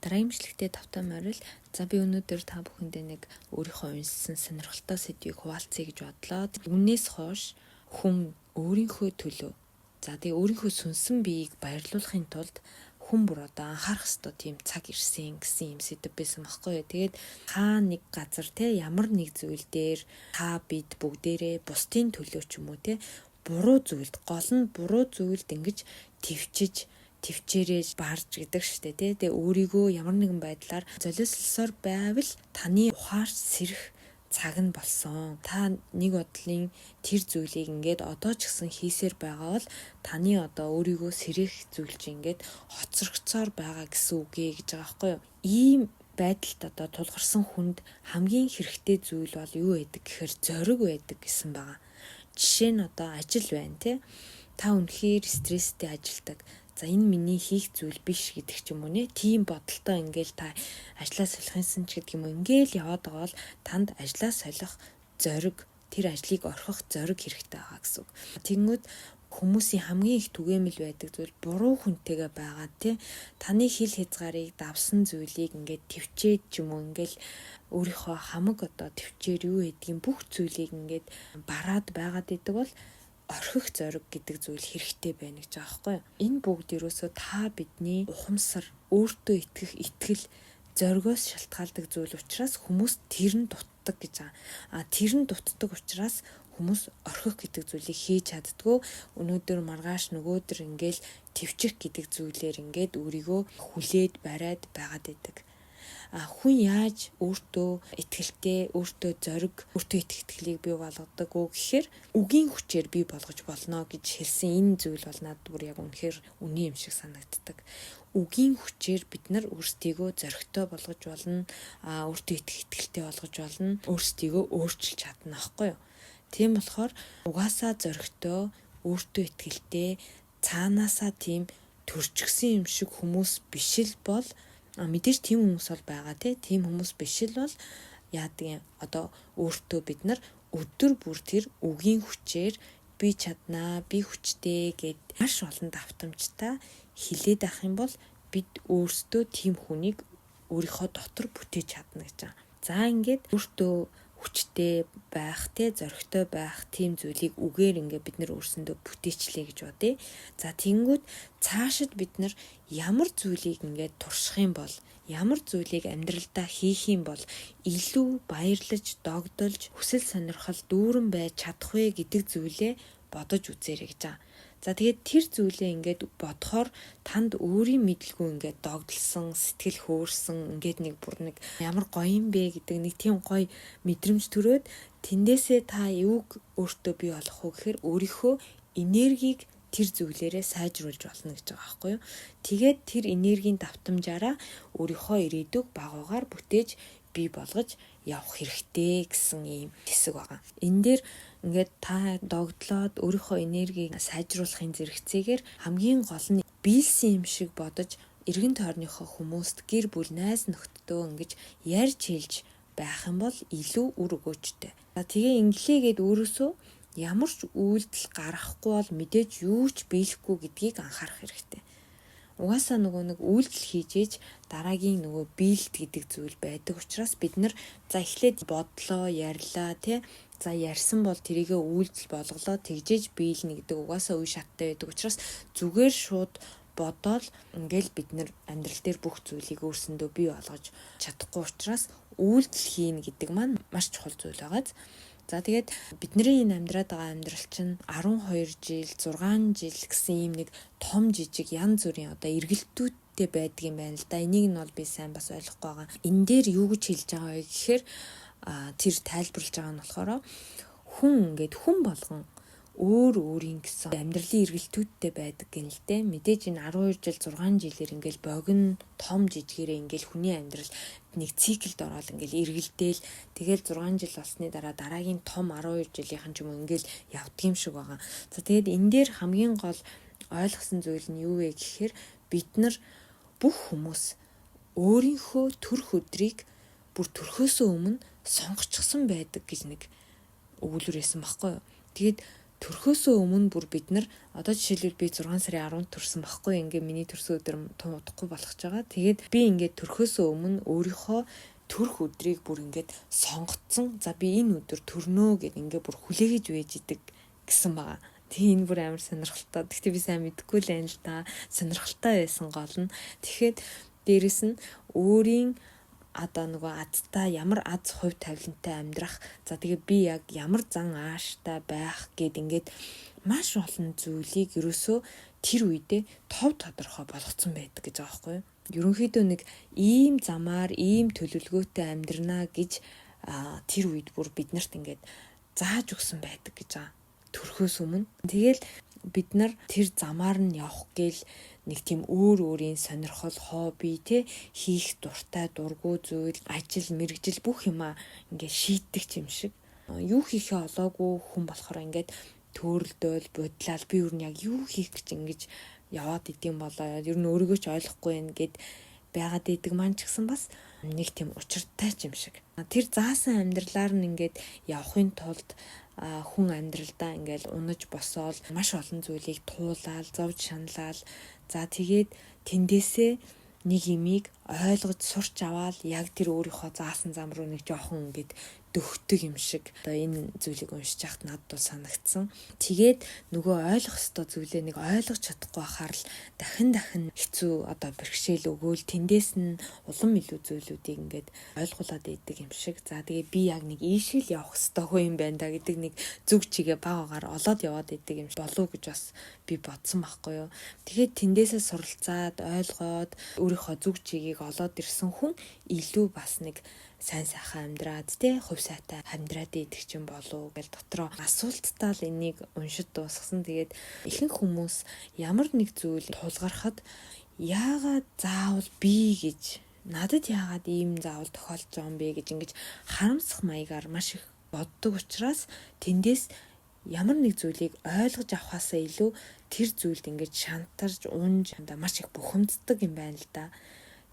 Дараагийн бичлэгтээ тавтай морил. За би өнөөдөр та бүхэндээ нэг өөрийнхөө уншсан сонирхолтой сэдвийг хуваалцъя гэж бодлоо. Үүнээс хойш хүн өөрийнхөө төлөө тэгээ өөрийнхөө сүнсэн биеийг баярлуулахын тулд хүн бүр одоо анхаарах ёстой тийм цаг ирсэн гэсэн юм сэдв байсан байхгүй юу. Тэгээд та нэг газар ямар нэг зүйл дээр та бид бүгдээрээ бусдын төлөө ч юм уу буруу зүйлд гол нь буруу зүйлд ингэж төвчээрээ барж гэдэг штэ тий. Тэгээ өөрийгөө ямар нэгэн байдлаар золиослсоор байвал таны ухаарч сэрэх цаг нь болсон. Та нэг бодлын тэр зүйлийг ингээд одоо ч гэсэн хийсээр байгаа бол таны одоо өөрийгөө сэрэх зүйл чинь ингээд хоцрогцоор байгаа гэсэн үгээ гэж байгаа байхгүй юу. Ийм байдалд одоо тулгарсан хүнд хамгийн хэрэгтэй зүйл бол юу байдаг гэхээр зориг байдаг гэсэн байгаа. Жишээ нь одоо ажил байна тий. Та үнэхээр стресстэй ажилдаг. За энэ миний хийх зүйл биш гэдэг ч юм уу нэ. Тийм бодолтой ингээл та ажлаа солихынсан ч гэдэг юм уу ингээл яваад байгаа бол танд ажлаа солих зориг, тэр ажлыг орхих зориг хэрэгтэй байгаа гэсэн үг. Тэнгүүд хүмүүсийн хамгийн их түгээмэл байдаг зүйл буруу хүнтэйгээ байгаа тий. Таны хил хязгаарыг давсан зүйлийг ингээд төвчээд ч юм уу ингээл өөрийнхөө хамаг одоо төвчээр юу гэдгийг бүх зүйлийг ингээд бараад байгаад идэг бол орхих зориг гэдэг зүйл хэрэгтэй байна гэж байгаа байхгүй юу. Энэ бүгд ерөөсөө та бидний ухамсар, өөртөө итгэх итгэл, зоригоос шалтгаалдаг зүйл учраас хүмүүс тэр нь дутдаг гэж байгаа. Тэр нь дутдаг учраас хүмүүс орхих гэдэг зүйлийг хийж чаддгүй. Өнөөдөр маргааш нөгөөдөр ингээл төвчих гэдэг зүйлээр ингээд өөрийгөө хүлээд бариад байгаад идэг. Хүн яаж өөртөө итгэлтэй, өөртөө зориг, өөртөө итгэлийг бий болгодог вэ гэхээр үгийн хүчээр бий болгож болно гэж хэлсэн энэ зүйл бол надад бүр яг үнэхээр үний юм шиг санагддаг. Үгийн хүчээр бид нар өөрсдийгөө зоригтой болгож болно, өөртөө итгэлтэй болгож болно, өөрсдийгөө өөрчилж чадна аахгүй юу. Тийм болохоор угаасаа зоригтой, өөртөө итгэлтэй, цаанаасаа тийм төрчихсөн юм шиг хүмүүс биш л бол мэдээж тийм хүмүүс бол байгаа тийм хүмүүс биш л бол яадаг юм одоо өөртөө бид нар өдөр бүр тэр үгийн хүчээр би чаднаа, би хүчтэй гэд маш олон давтамжтай хилээд авах юм бол бид өөрсдөө тийм хүнийг өөрийнхөө дотор бүтээж чадна гэж байгаа. За ингээд өөртөө хүчтэй байх, зоригтой байх тийм зүйлийг үгээр ингээд бид нар өөрсөндөө бүтээчлээ гэж бодъё. За тэнгүүд цаашид бид нар ямар зүйлийг ингээд турших юм бол, ямар зүйлийг амьдралдаа хийх юм бол илүү баярлаж, догдолж, хүсэл сонирхол дүүрэн байж чадах вэ гэдэг зүйлээ бодож үзээрэй гэж байгаа. За тэгээд тэр зүйлээ ингээд бодохоор танд өөрийн мэдлгүй ингээд догдолсон, сэтгэл хөөрсөн, ингээд нэг ямар гоё юм бэ гэдэг нэг тийм гоё мэдрэмж төрөөд тэндээсээ та юуг өөртөө бий болох вэ гэхээр өөрийнхөө энергийг тэр зүйлээрээ сайжруулж болно гэж байгаа байхгүй юу. Тэгээд тэр энергийн давтамжаараа өөрийнхөө ирээдүг багуугаар бүтээж бий болгож явах хэрэгтэй гэсэн ийм хэсэг байгаа. Энэ дээр ингээд та догдлоод өөрийнхөө энергийг сайжруулахын зэрэгцээгээр хамгийн гол нь биелсэн юм шиг бодож эргэн тойрныхоо хүмүүст гэр бүл найз нөхдөдөө ингэж ярьж хэлж байх юм бол илүү үр өгөөжтэй. За тэгээ инглигээд өөрөөсөө ямар ч үйлдэл гаргахгүй бол мэдээж юу ч биелэхгүй гэдгийг анхаарах хэрэгтэй. Угаасаа нэг үйлдэл хийж дараагийн биелд гэдэг зүйл байдаг учраас бид нар за эхлээд бодлоо, ярьлаа За ярьсан бол тэрийгэ үйлдэл болголоо тэгжээж биелнэ гэдэг угаасаа үе шаттай байдаг учраас зүгээр шууд бодоол ингээл бид нар амьдрал дээр бүх зүйлийг өөрсөндөө бий болгож чадахгүй учраас үйлдэл хийнэ гэдэг маань маш чухал зүйл байгаа. За тэгээд бидний энэ амьдраад байгаа амьдрал чинь 12 жил, 6 жил гэсэн ийм нэг том жижиг янз бүрийн одоо эргэлтүүдтэй байдаг юм байна л да. Энийг нь бол би сайн бас ойлгохгүй байгаа. Энэ дээр юу гэж хэлж байгаа вэ гэхээр тэр тайлбарлаж байгаа нь болохоор хүн болгон өөрийн гэсэн амьдралын эргэлтүүдтэй байдаг гэн л дээ. Мэдээж энэ 12 жил 6 жилээр ингээл богино том жижигээрээ ингээл хүний амьдрал нэг циклд ороод ингээл эргэлдээл тэгэл 6 жил болсны дараа дараагийн том 12 жилийнхэн ч юм уу ингээл явдаг юм шиг байгаа. За тэгээд энэ дээр хамгийн гол ойлгосон зүйл нь юу вэ гэхээр бид нар бүх хүмүүс өөрийнхөө төрх өдрийг бүр төрхөөсөө өмнө сонгочихсон байдаг гэж нэг өгүүлбэр байсан байхгүй юу. Тэгээд төрхөөсөө өмнө бүр бид нар одоо жишээлбэл би 6 сарын 10-нд төрсөн байхгүй ингээ миний төрсөн өдөр туудахгүй болгож байгаа. Тэгээд би ингээд төрхөөсөө өмнө өөрийнхөө төрх өдрийг бүр ингээд сонгоцсон. За би энэ өдөр төрнөө гэд ингээ бүр хүлээгэж байж идэг гэсэн байгаа. Тэгээ энэ бүр амар сонирхолтой. Гэхдээ би сайн мэдэхгүй л байна л да. Сонирхолтой байсан гол нь. Тэгэхээр дээрэс нь өөрийн одоо нөгөө азтай ямар аз хувь тавилантай амьдрах. За тэгээ би яг ямар зан ааштай байх гэд ингээд маш олон зүйлийг ерөөсөө тэр үедээ тов тодорхой болгоцсон байдаг гэж байгаа байхгүй юу. Ерөнхийдөө нэг ийм замаар ийм төлөвлөгөөтэй амьдрнаа гэж тэр үед бүр биднэрт ингээд зааж өгсөн байдаг гэж байгаа. Төрхөөс өмнө. Тэгэл бид нар тэр замаар нь явах гээл нэг тийм өөрийн сонирхол, хобби хийх дуртай дургүй зүйл, ажил, мэргэжил бүх юмаа ингээд шийддэг юм шиг. Юу хийхээ олоогүй хүн болохоор ингээд төрөлдөөл, бодлал би юу яг юу хийх гэж ингэж яваад идэм болоо. Ер нь өөрийгөө ч ойлгохгүй байх гэд байгаад идэг маань ч гэсэн бас нэг тийм учиртай юм шиг. Тэр заасан амьдралаар нь ингээд явахын тулд хүн амьдралдаа ингээл унаж босоол маш олон зүйлийг туулаад, зовж шаналал. За тэгээд тэндээсээ нэг юмыг ойлгож сурч аваад яг тэр өөрийнхөө заасан зам руу нэг жоохон ингээд дөхдөг юм шиг. Одоо энэ зүйлийг уншиж байхад надад бол санагдсан. Тэгээд нөгөө ойлгох ёстой зүйлээ нэг ойлгож чадахгүй байхаар л дахин хэцүү одоо бэрхшээл өгөөл тэндээс нь улам илүү зүйлүүдийг ингээд ойлгуулад идэг юм шиг. За тэгээд би яг нэг ийшэл явах ёстой хүн юм байна да гэдэг нэг зүг чигээ багаагаар олоод яваад идэг юм болов гэж бас би бодсон байхгүй юу. Тэгээд тэндээсээ суралцаад ойлгоод өөрийнхөө зүг чигийг олоод ирсэн хүн илүү бас нэг сайн сайхан амьдраад хувь сайтай амьдраад идэх юм болов гэл дотроо асуулттай л энийг уншид дуусгасан. Тэгээд ихэнх хүмүүс ямар нэг зүйл тулгархад яагаад заавал би гэж надад яагаад ийм заавал тохиолж байгаа юм бэ гэж ингэж харамсах маягаар маш их боддог учраас тэндээс ямар нэг зүйлийг ойлгож авахаасаа илүү тэр зүйлд ингэж шантарж унж маш их бухимддаг юм байна л да.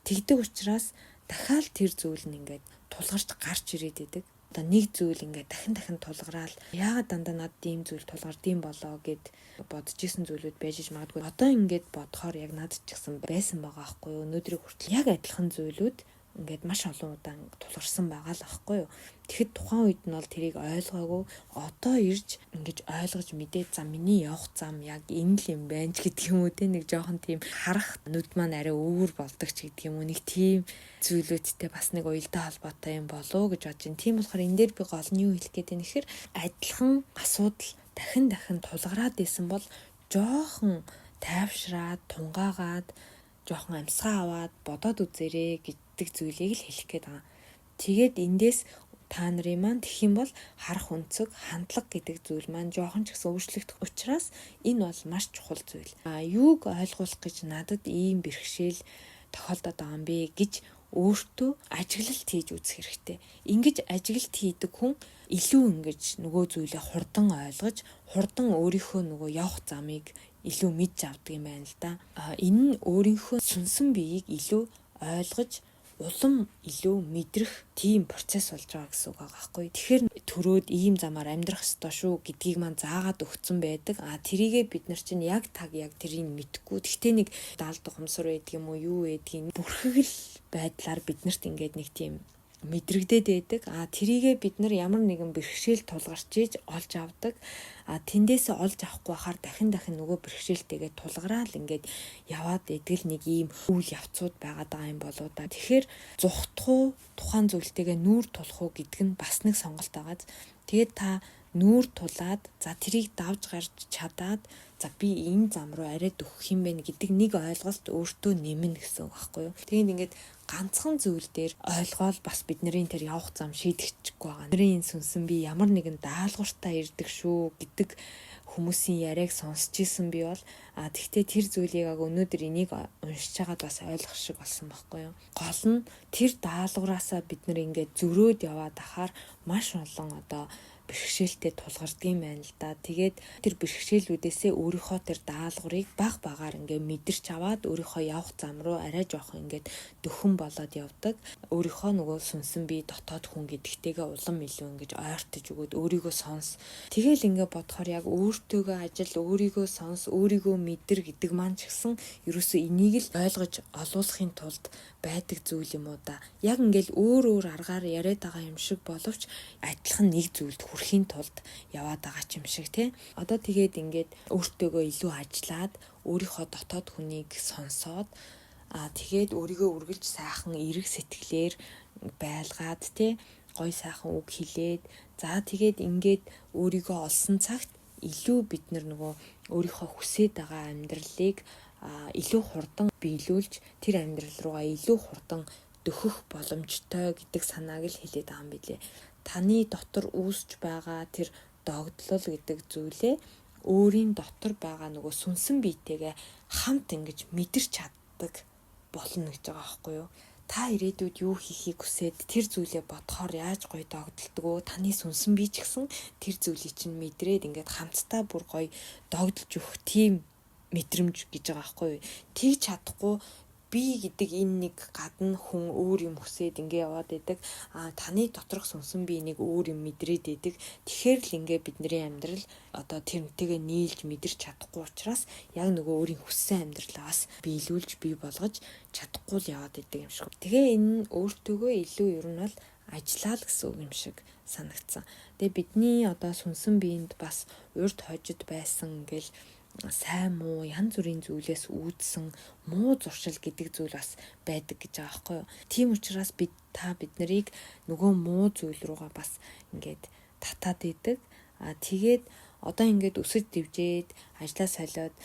Тэгдэг учраас дахиад тэр зүйл нь ингээд тулгарч гарч ирээд идэг. Одоо нэг зүйл ингээд дахин тулгараал яагаад дандаа надад ийм зүйл тулгардсан болоо гэд бодож исэн зүйлүүд байж магадгүй. Одоо ингээд бодохоор яг надад ч гэсэн байсан байгаа аахгүй юу. Өнөөдрийг хүртэл яг адилхан зүйлүүд ингээд маш олон удаан тулгарсан байгаа л аахгүй юу. Тэгэхэд тухайн үед нь бол тэрийг ойлгоогүй одоо ирж ингэж ойлгож мэдээд за миний явах зам яг энэ л юм байна ч гэдэг юм уу те нэг жоохон тийм харах нүд маань арай өөр болдог ч гэдэг юм уу нэг тийм зүйлүүдтэй бас нэг уялдаа холбоотой юм болоо гэж бодож байна. Тийм болохоор энэ дээр би гол нь юу хэлэх гээд байна гэхээр адилхан асуудал дахин тулгараад исэн бол жоохон тайвшраад тунгаагаад жоохон амьсгаа аваад бодоод үзээрэй гэдэг зүйлийг л хэлэх гээд байгаа. Тэгээд эндээс та нарын маань тэгэх юм бол харах өнцөг, хандлага гэдэг зүйл маань жоохон ч гэсэн өөрчлөгдөх учраас энэ бол маш чухал зүйл. Юуг ойлгуулах гэж надад ийм бэрхшээл тохиолдоод байгаа юм бэ гэж өөртөө ажиглалт хийж үзэх хэрэгтэй. Ингэж ажиглалт хийдэг хүн илүү ингэж нөгөө зүйлээ хурдан ойлгож, хурдан өөрийнхөө нөгөө явах замыг илүү мэдж авдаг юм байна л да. Энэ нь өөрийнхөө сүнсэн биеийг илүү ойлгож улам илүү мэдрэх тийм процесс болж байгаа гэсэн үг байгаа байхгүй. Тэгэхээр төрөөд ийм замаар амьдрах ёстой шүү гэдгийг маань заагаад өгсөн байдаг. Тэрийгээ бид нар чинь яг тэрийг мэдхгүй. Гэхдээ нэг даалд ухамсар байдаг юм уу, юу байдгийг бүрхэгэл байдлаар биднэрт ингээд нэг тийм мэдрэгдээд байдаг. Тэрийгээ бид нар ямар нэгэн бэрхшээл тулгарч ийж олж авдаг. Тэндээсээ олж авахгүй байхаар дахин нөгөө бэрхшээлтэйгээ тулгараал ингээд яваад идэл нэг ийм үйл явцуд байгаад байгаа юм болоо да. Тэгэхээр зүхтах уу, тухайн зүйлтэйгээ нүүр тулах уу гэдэг нь бас нэг сонголт байгаа. Тэгээд та нүүр тулаад за тэрийг давж гарч чадаад за би энэ зам руу арай дөхөх юм байна гэдэг нэг ойлголт өөртөө нэмнэ гэсэн үг байхгүй юу. Тэгээд ингээд ганцхан зүйл дээр ойлгоол бас бидний тэр явах зам шийдэгдэхгүй байгаа. Бидний сүнсэн би ямар нэгэн даалгавартай ирдэг шүү гэдэг хүмүүсийн яриаг сонсч исэн би бол тэгтээ тэр зүйлийг өнөөдөр энийг уншиж байгаад бас ойлгох шиг болсон байхгүй юу. Гол нь тэр даалгавраасаа бид нэр ингээд зөрөөд яваад ахаар маш олон одоо бэрхшээлтэй тулгардаг юм байна л да. Тэгээд тэр бэрхшээлүүдээсээ өөрийнхөө тэр даалгаврыг баг багаар ингээ мэдэрч аваад өөрийнхөө явах зам руу арай жоох ингээд дөхөн болоод явдаг. Өөрийнхөө нөгөө сүнсэн бие дотоод хүн гэдэгтэйгээ улам илүү ингэж ойртож өгөөд өөрийгөө сонс. Тэгэл ингээ бодохоор яг өөртөөгөө ажил, өөрийгөө сонс, өөрийгөө мэдэр гэдэг маань ч гэсэн ерөөсөө энийг л ойлгож олуулахын тулд байдаг зүйл юм уу да. Яг ингээл өөр аргаар яриад байгаа юм шиг боловч адилхан нэг зүйлд хүрэхийн тулд яваад байгаа ч юм шиг тий. Одоо тэгээд ингээд өөртөөгөө илүү ажиллаад өөрийнхөө дотоод хүнийг сонсоод тэгээд өөрийгөө үргэлж сайхан эрэг сэтгэлээр байлгаад тий гой сайхан үг хэлээд за тэгээд ингээд өөрийгөө олсон цагт илүү бид нөгөө өөрийнхөө хүсэж байгаа амьдралыг илүү хурдан биелүүлж тэр амьдрал руугаа илүү хурдан дөхөх боломжтой гэдэг санааг л хэлээд байгаа юм билээ. Таны дотор үүсч байгаа тэр догдлол гэдэг зүйлээ өөрийн дотор байгаа нөгөө сүнсэн биетэйгээ хамт ингэж мэдэрч чаддаг болно гэж байгаа байхгүй юу? Та ирээдүйд юу хийхийг хүсээд тэр зүйлээ бодохоор яаж гоё догдолдог вэ? Таны сүнсэн бие ч гэсэн тэр зүйлийг чинь мэдрээд ингээд хамтдаа бүр гоё догдолж өгөх тийм мэдрэмж гэж байгаа байхгүй юу? Тэгж чадахгүй би гэдэг энэ нэг гадна хүн өөр юм хүсээд ингээ яваад идэг. Таны доторх сүнсэн бие нэг өөр юм мэдрээд идэг. Тэгэхээр л ингээ бидний амьдрал одоо тэрнтэйгээ нийлж мэдэрч чадахгүй учраас яг нөгөө өөрийн хүссэн амьдралаас биелүүлж бий болгож чадахгүй л яваад идэг юм шиг. Тэгээ энэ нь өөртөөгөө илүү ер нь бол ажиллаа л гэсэн үг юм шиг санагдсан. Тэгээ бидний одоо сүнсэн биеинд бас урд хожид байсан ингээл сайн муу янз бүрийн зүйлээс үүдсэн муу зуршил гэдэг зүйл бас байдаг гэж байгаа байхгүй юу. Тийм учраас бид нарыг нөгөө муу зүйл руугаа бас ингээд татаад идэг. Тэгээд одоо ингээд өсөж дэвжээд ажлаа солиод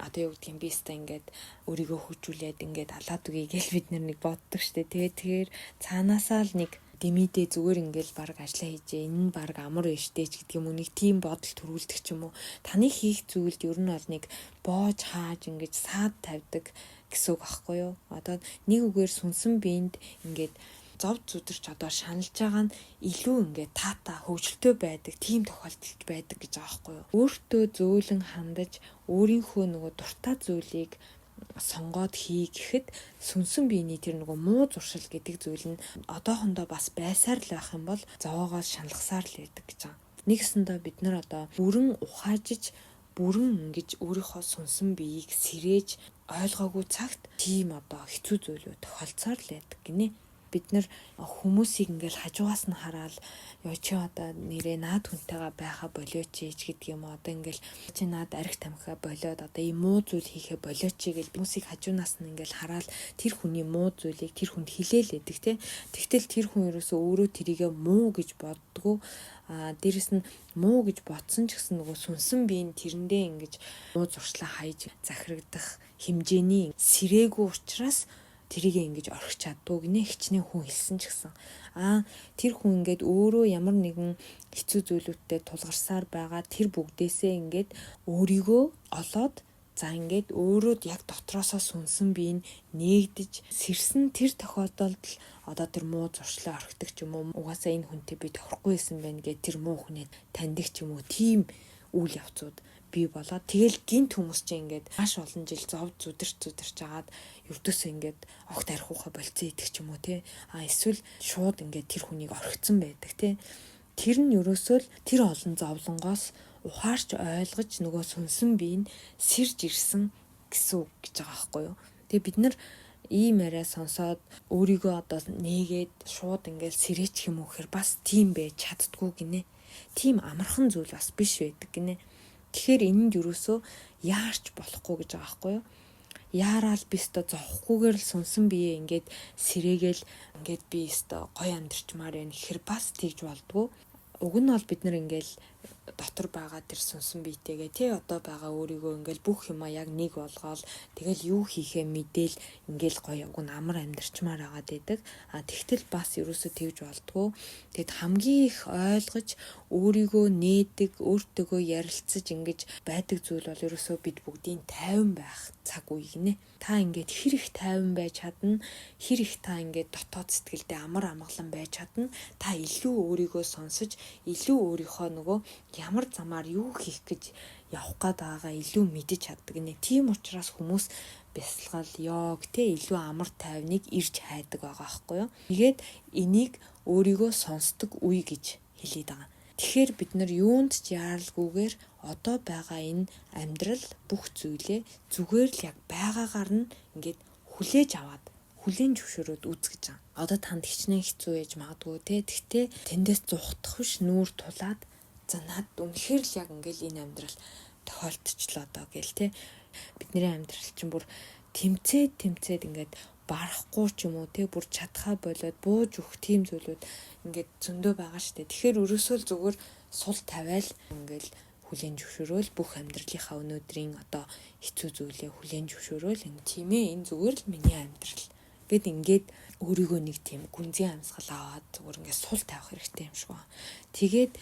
одоо юу гэдгийг би өстой ингээд өөрийгөө хөгжүүлээд ингээд алаад үгүй гэл бид нэг боддог штэ. Тэгэхээр цаанаасаа л нэг дэмидээ зүгээр ингээл баг ажиллаа хийжээ. Энэ нь баг амар ээжтэй ч гэдэг юм уу, нэг тийм бодол төрүүлдэг ч юм уу. Таны хийх зүйлд ер нь бол нэг боож хааж ингэж саад тавьдаг гэсэн үг аахгүй юу? Одоо нэг үгээр сүнсэн биеинд ингээд зовд зүдэрч одоо шаналж байгаа нь илүү ингээд таата хөвгөлтөө байдаг тийм тохиолдолд байдаг гэж байгаа байхгүй юу? Өөртөө зөөлөн хандаж өөрийнхөө нөгөө дуртай зүйлийг сонгоод хий гэхэд сүнсэн биений тэр нөгөө муу зуршил гэдэг зүйл нь одоохондоо бас байсаар л байх юм бол зовоогоос шаналгасаар л байдаг гэж байгаа. Нэгсэндээ бид нар одоо бүрэн ухаажиж бүрэн ингэж өөрийнхөө сүнсэн биеийг сэрээж ойлгоогүй цагт тийм одоо хэцүү зүйлүүд тохиолцоор л байдаг гинэ. Бид нар хүмүүсийг ингээл хажуугаас нь хараад ёо чи одоо нэрээ наад хүнтэйгээ байха болиоч гэдэг юм. Одоо ингээл чи наад арх тамхиа болиод одоо ийм муу зүйл хийхэ болиоч гэж хүмүүсийг хажуунаас нь ингээл хараад тэр хүний муу зүйлийг тэр хүнд хилээлээдэг тий. Тэгтэл тэр хүн ерөөсөө өөрөө тэрийгэ муу гэж боддгоо. Дээрэс нь муу гэж бодсон ч гэсэн нөгөө сүнсэн биеийн тэрэндээ ингэж муу зуршлаа хайж захирагдах хэмжээний сэрээгүй учраас тэрийг ингэж орхиж чаддгүй гинэ хичнээн хүн хэлсэн ч гэсэн. Тэр хүн ингээд өөрөө ямар нэгэн хэцүү зүйлүүдтэй тулгарсаар байгаа тэр бүгдээсээ ингээд өөрийгөө олоод за ингээд өөрөө яг дотроосоо сүнсэн биеийн нээгдэж сэрсэн тэр тохиолдолд одоо тэр муу зуршлаа орхидог ч юм уу угаасаа энэ хүнтэй би тохирохгүй байсан байна гэж тэр муу хүнээ таньдаг ч юм уу тийм үйл явцууд бий болоод тэгэл гинт хүмүүс чинь ингээд маш олон жил зовд зүдэрч жагаад өвдөөсөө ингээд огт архиухаа болцсон идэх ч юм уу те эсвэл шууд ингээд тэр хүнийг орхицсан байдаг те тэр нь ерөөсөө л тэр олон зовлонгоос ухаарч ойлгож нөгөө сүнсэн бие нь сэрж ирсэн гэсэн үг гэж байгаа байхгүй юу. Тэгээ бид нар ийм яриа сонсоод өөрийгөө одоо нээгээд шууд ингээд сэрээчих юм уу гэхээр бас тийм байж чаддгүй гинэ. Тийм амархан зүйл бас биш байдаг гинэ. Тэгэхээр энэнд юусоо яарч болохгүй гэж байгаа байхгүй юу? Яараал би өстө зовхгүйгээр л сүнсэн бие ингээд сэрээгээл ингээд би өстө гоё амьдрчмаар байна гэхэр бас тэгж болдгоо. Уг нь бол бид нар ингээл дотор байгаа тэр сүнсэн биетэйгээ тий одоо байгаа өөрийгөө ингээл бүх юмаа яг нэг болгоол тэгэл юу хийхээ мэдээл ингээл гоё уг нь амар амьдрчмаар агаад байдаг. Тэгтэл бас ерөөсөө тэгж болдгоо. Тэгэд хамгийн их ойлгож өөрийгөө нээдэг, өөртөөгөө ярилцаж ингэж байдаг зүйл бол ерөөсөө бид бүгдийн тайван байх цаг үе гинэ. Та ингээд хэр их тайван байж чадна, хэр их та ингээд дотоод сэтгэлдээ амар амгалан байж чадна. Та илүү өөрийгөө сонсож, илүү өөрийнхөө нөгөө ямар замаар юу хийх гэж явах гээд байгаагаа илүү мэдэж чаддаг нэ. Тийм учраас хүмүүс бясалгал, йог тэ илүү амар тайвныг ирж хайдаг байгаа байхгүй юу. Тэгээд энийг өөрийгөө сонсдог үе гэж хэлээд байгаа. Тэгэхээр бид нар юунд ч яаралгүйгээр одоо байгаа энэ амьдрал бүх зүйлээ зүгээр л яг байгаагаар нь ингээд хүлээж аваад хүлийн зөвшөөрөөд үзгэж байгаа. Одоо танд хичнээн хэцүү яж магадгүй те. Тэгтээ тэндээс зухдах биш нүүр тулаад за над үнэхээр л яг ингээл энэ амьдрал тохиолдчихлоо доо гэл те. Бидний амьдрал чинь бүр тэмцээд ингээд барахгүй ч юм уу те бүр чадхаа болоод бууж өгөх тийм зүйлүүд ингээд зөндөө байгаа штэ. Тэгэхээр өрөөсөө л зүгээр сул тавиал ингээл хүлийн зөвшөөрөөл бүх амьдралынхаа өнөөдрийн одоо хэцүү зүйлээ хүлийн зөвшөөрөөл тийм ээ энэ зүгээр л миний амьдрал гэд ингээд өөрийгөө нэг тийм гүнзгий амьсгал аваад зүгээр ингээд сул тавих хэрэгтэй юм шиг байна. Тэгээд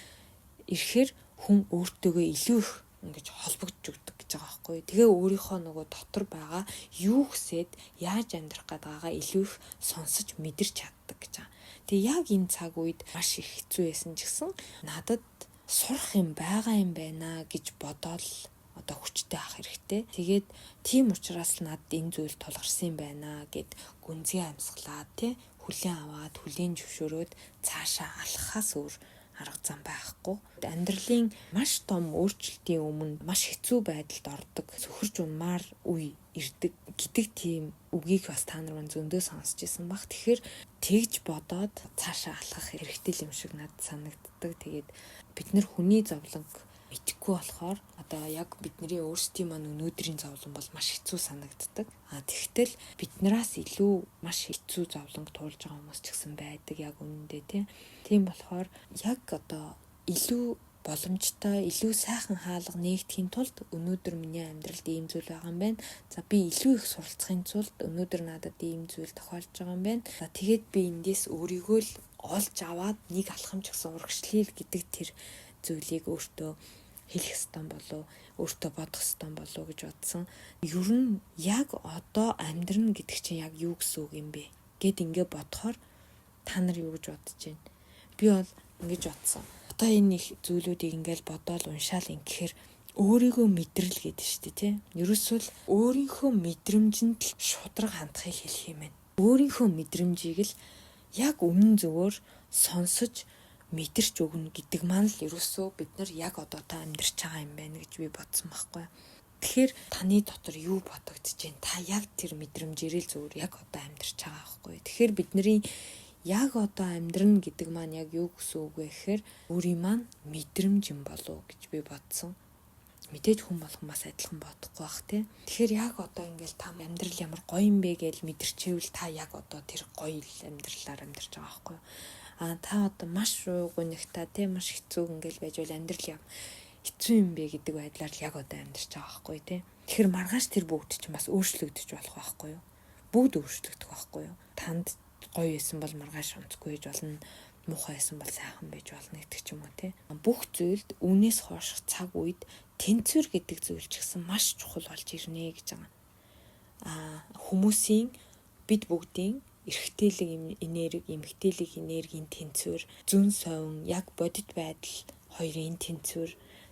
ирэхээр хүн өөртөөгөө илүү их ингэж холбогдож өгдөг гэж байгаа байхгүй. Тэгээ өөрийнхөө нөгөө дотор байгаа юу хүсээд яаж амьдрах гэдгаагаа илүү их сонсож мэдэрч чаддаг гэж байгаа. Тэгээ яг энэ цаг үед маш их хэцүү байсан ч гэсэн надад сурах юм байгаа юм байна гэж бодоол одоо хүчтэй авах хэрэгтэй. Тэгээд тийм учраас надад энэ зүйл тулгарсан юм байна гэд гүнзгий амьсгалаа тий хүлээн аваад хүлийн зөвшөөрөөд цаашаа алхахаас өөр арга зам байхгүй. Амьдралын маш том өөрчлөлтийн өмнө маш хэцүү байдалд ордог, сөхөрж унмаар үе ирдэг гэдэг тийм үгийг бас та нар мань зөндөө сонсч ирсэн баг. Тэгэхээр тэгж бодоод цаашаа алхах хэрэгтэй юм шиг надад санагддаг. Тэгээд бид нэр хүний зовлон итгэхгүй болохоор одоо яг бидний өөрсдийн маань өнөөдрийн зовлон бол маш хэцүү санагддаг. Тэгтэл биднээс илүү маш хэцүү зовлонг туулж байгаа хүмүүс ч гэсэн байдаг яг үнэндээ тийм болохоор яг одоо илүү боломжтой, илүү сайхан хаалга нэгдэхийн тулд өнөөдөр миний амьдралд ийм зүйл байгаа юм байна. За би илүү их суралцахын тулд өнөөдөр надад ийм зүйл тохиолж байгаа юм байна. За тэгээд би эндээс өөрийгөө л олж аваад нэг алхам ч гэсэн урагшлал гэдэг тэр зүйлийг өөртөө хэлэх ёстой болов, өөртөө бодох ёстой болов гэж бодсон. Ер нь яг одоо амьдрна гэдэг чинь яг юу гэсэн үг юм бэ гэд ингээ бодохоор та нар юу гэж бодож байна? Би бол ингэж бодсон. Одоо энэ их зүйлүүдийг ингээл бодоол уншаал ингэхээр өөрийгөө мэдрэл гэдэг шүү дээ тий. Ерөөсөө л өөрийнхөө мэдрэмжинд л шудраг хандахыг хэлэх юм байна. Өөрийнхөө мэдрэмжийг л яг өмнө зөвөр сонсож мэдэрч өгнө гэдэг маань л ерөөсөө бид нар яг одоо та амьдарч байгаа юм байна гэж би бодсон байхгүй. Тэгэхээр таны дотор юу бодогдож байна? Та яг тэр мэдрэмжээр л зөвөр яг одоо амьдарч байгаа байхгүй. Тэгэхээр бидний яг одоо амьдрна гэдэг маань яг юу гэсэн үг вэ гэхээр өөрийн маань мэдрэмж юм болов гэж би бодсон. Мэдээж хүн болгон бас адилхан бодохгүй бах тий. Тэгэхээр яг одоо ингээл та амьдрал ямар гоё юм бэ гэж мэдэрчээвэл та яг одоо тэр гоё амьдралаар амьдарч байгаа байхгүй. Та одоо маш гонигтай тий маш хэцүү ингээл байж бол амьдрал яг хэцүү юм бэ гэдэг байдлаар л яг одоо амьдарч байгаа байхгүй тий. Тэгэхээр маргааш тэр бүгд чинь бас өөрчлөгдөж болох байхгүй юу? Бүгд өөрчлөгдөх байхгүй юу? Танд гоё байсан бол маргааш онцгүй байж болно. Муухай байсан бол сайхан байж болно гэдэг ч юм уу тий. Бүх зүйлд үнээс хооших цаг үед тэнцвэр гэдэг зүйл ч гэсэн маш чухал болж ирнэ гэж байгаа. Хүмүүсийн бид бүгдийн эрэгтэйлэг энерги, эмэгтэйлэг энергийн тэнцвэр, зүн совин, яг бодит байдал хоёрын тэнцвэр,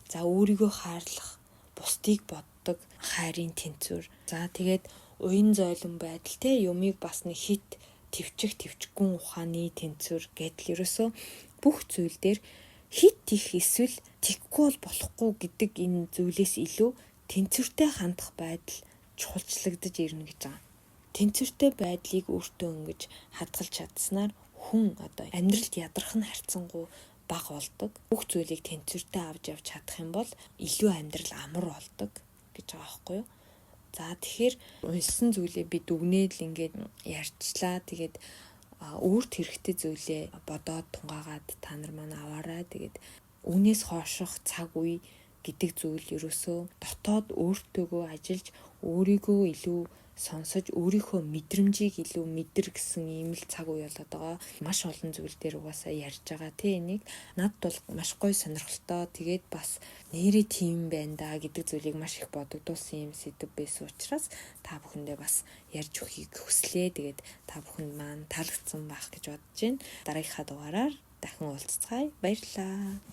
за өөрийгөө хайрлах, бусдыг боддог хайрын тэнцвэр. За тэгээд уян зойлон байдал те юмыг бас нэг хит твчгэн ухааны тэнцвэр гэдэл ерөөсөө бүх зүйл дээр хит их эсвэл тэггүй болохгүй гэдэг энэ зүйлээс илүү тэнцвэртэй хандах байдал чухалчлагдаж ирнэ гэж байгаа. Тэнцвэртэй байдлыг өөртөө ингэж хадгалж чадсанаар хүн одоо амьдралд ядрах нь харьцангуй бага болдог. Бүх зүйлийг тэнцвэртэй авч явж чадах юм бол илүү амьдрал амар болдог гэж байгаа байхгүй юу? За тэгэхээр уншсан зүйлээ би дүгнээд л ингээд ярьчлаа. Тэгээд өөрт хэрэгтэй зүйлээ бодоод тунгаагаад та нар маань аваарай. Тэгээд Үүнээс хооших цаг үе гэдэг зүйл ерөөсөө дотоод өөртөөгөө ажиллаж өөрийгөө илүү сонсож өөрийнхөө мэдрэмжийг илүү мэдэр гэсэн ийм л цаг үе болоод байгаа. Маш олон зүйл дээр угаасаа ярьж байгаа тий энийг. Надд бол маш гоё сонирхолтой. Тэгээд бас нэрээ тийм байна да гэдэг зүйлийг маш их бодогдуулсан юм сэдв байсан учраас та бүхэндээ бас ярьж өгөхийг хүслээ. Тэгээд та бүхэнд маань таалагдсан байх гэж бодож байна. Дараагийнхаа дугаараар дахин уулзцгаая. Баярлалаа.